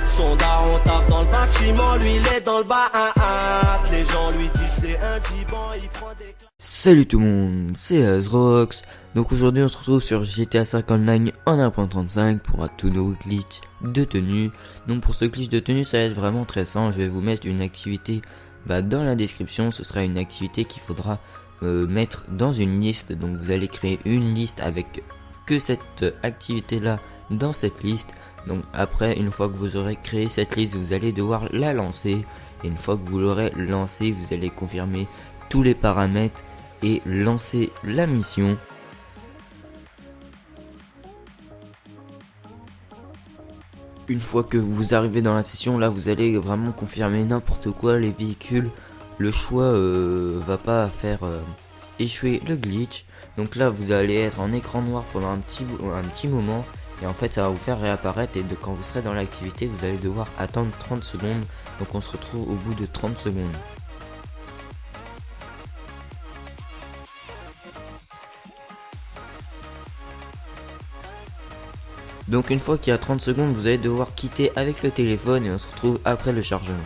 Son daron tape dans le bâtiment, lui il est dans le bas. Les gens lui disent c'est un Jiban, il prend des... Salut tout le monde, c'est Azrox. Donc aujourd'hui on se retrouve sur GTA 5 Online en 1.35 pour un tout nouveau glitch de tenue. Donc pour ce glitch de tenue ça va être vraiment très simple, je vais vous mettre une activité dans la description. Ce sera une activité qu'il faudra mettre dans une liste. Donc vous allez créer une liste avec que cette activité là dans cette liste. Donc après, une fois que vous aurez créé cette liste, vous allez devoir la lancer. Et une fois que vous l'aurez lancée, vous allez confirmer tous les paramètres et lancer la mission. Une fois que vous arrivez dans la session, là vous allez vraiment confirmer n'importe quoi, les véhicules. Le choix va pas faire échouer le glitch. Donc là vous allez être en écran noir pendant un petit moment. Et en fait ça va vous faire réapparaître, et quand vous serez dans l'activité vous allez devoir attendre 30 secondes. Donc on se retrouve au bout de 30 secondes. Donc une fois qu'il y a 30 secondes, vous allez devoir quitter avec le téléphone et on se retrouve après le chargement.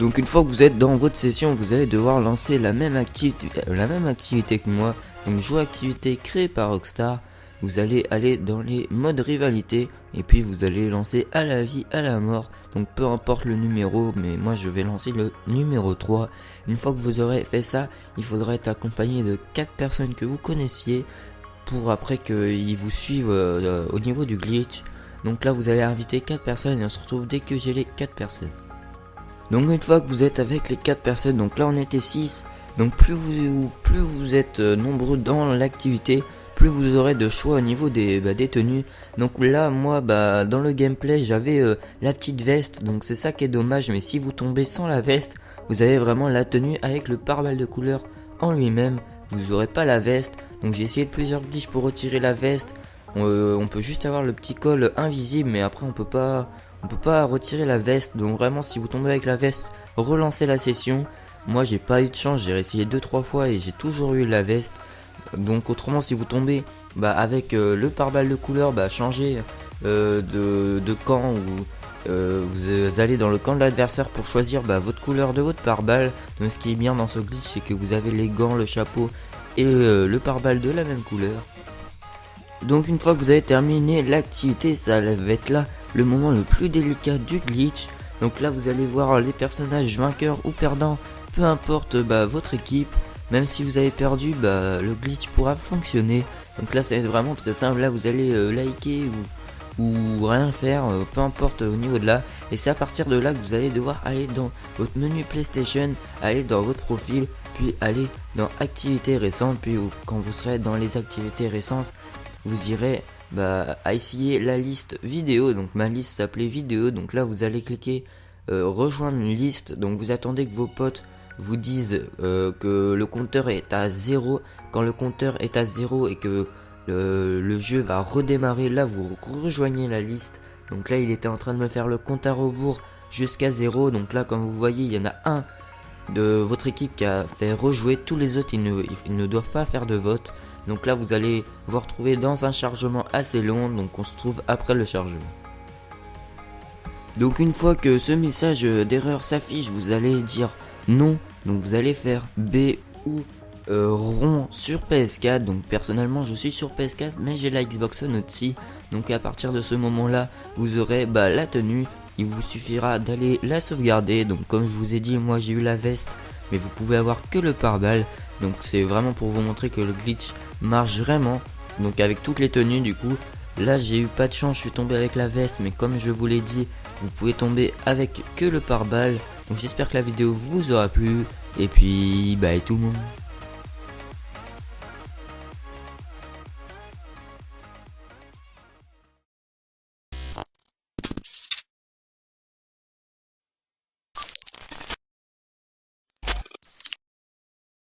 Donc une fois que vous êtes dans votre session, vous allez devoir lancer la même activité que moi. Donc jouer activité créée par Rockstar. Vous allez aller dans les modes rivalité et puis vous allez lancer à la vie, à la mort. Donc peu importe le numéro, mais moi je vais lancer le numéro 3. Une fois que vous aurez fait ça, il faudra être accompagné de 4 personnes que vous connaissiez pour après qu'ils vous suivent au niveau du glitch. Donc là vous allez inviter 4 personnes et on se retrouve dès que j'ai les 4 personnes. Donc une fois que vous êtes avec les 4 personnes, donc là on était 6. Donc plus vous êtes nombreux dans l'activité, plus vous aurez de choix au niveau des tenues. Donc là moi dans le gameplay j'avais la petite veste, donc c'est ça qui est dommage. Mais si vous tombez sans la veste, vous avez vraiment la tenue avec le pare-balles de couleur en lui-même. Vous aurez pas la veste. Donc j'ai essayé de plusieurs glitches pour retirer la veste. On peut juste avoir le petit col invisible, mais après on peut pas retirer la veste. Donc vraiment si vous tombez avec la veste, relancez la session. Moi j'ai pas eu de chance, j'ai essayé 2-3 fois et j'ai toujours eu la veste. Donc autrement si vous tombez avec le pare-balles de couleur, changez de camp, ou vous allez dans le camp de l'adversaire pour choisir votre couleur de votre pare-balles. Donc ce qui est bien dans ce glitch, c'est que vous avez les gants, le chapeau et le pare-balles de la même couleur. Donc une fois que vous avez terminé l'activité, ça va être là le moment le plus délicat du glitch. Donc là vous allez voir les personnages vainqueurs ou perdants, peu importe votre équipe. Même si vous avez perdu, le glitch pourra fonctionner. Donc là ça va être vraiment très simple. Là vous allez liker ou rien faire, peu importe au niveau de là. Et c'est à partir de là que vous allez devoir aller dans votre menu PlayStation, aller dans votre profil, puis aller dans activités récentes. Puis quand vous serez dans les activités récentes, vous irez à essayer la liste vidéo. Donc ma liste s'appelait vidéo. Donc là vous allez cliquer rejoindre une liste. Donc vous attendez que vos potes vous disent que le compteur est à 0. Quand le compteur est à 0 et que le jeu va redémarrer, là vous rejoignez la liste. Donc là il était en train de me faire le compte à rebours jusqu'à 0. Donc là comme vous voyez il y en a un de votre équipe qui a fait rejouer. Tous les autres ils ne doivent pas faire de vote. Donc là vous allez vous retrouver dans un chargement assez long. Donc on se trouve après le chargement. Donc une fois que ce message d'erreur s'affiche, vous allez dire non. Donc vous allez faire B ou rond sur PS4. Donc personnellement je suis sur PS4 mais j'ai la Xbox One aussi. Donc à partir de ce moment là vous aurez la tenue. Il vous suffira d'aller la sauvegarder. Donc comme je vous ai dit, moi j'ai eu la veste, mais vous pouvez avoir que le pare-balles. Donc c'est vraiment pour vous montrer que le glitch marche vraiment. Donc avec toutes les tenues du coup. Là j'ai eu pas de chance, je suis tombé avec la veste. Mais comme je vous l'ai dit, vous pouvez tomber avec que le pare-balles. Donc j'espère que la vidéo vous aura plu. Et puis tout le monde.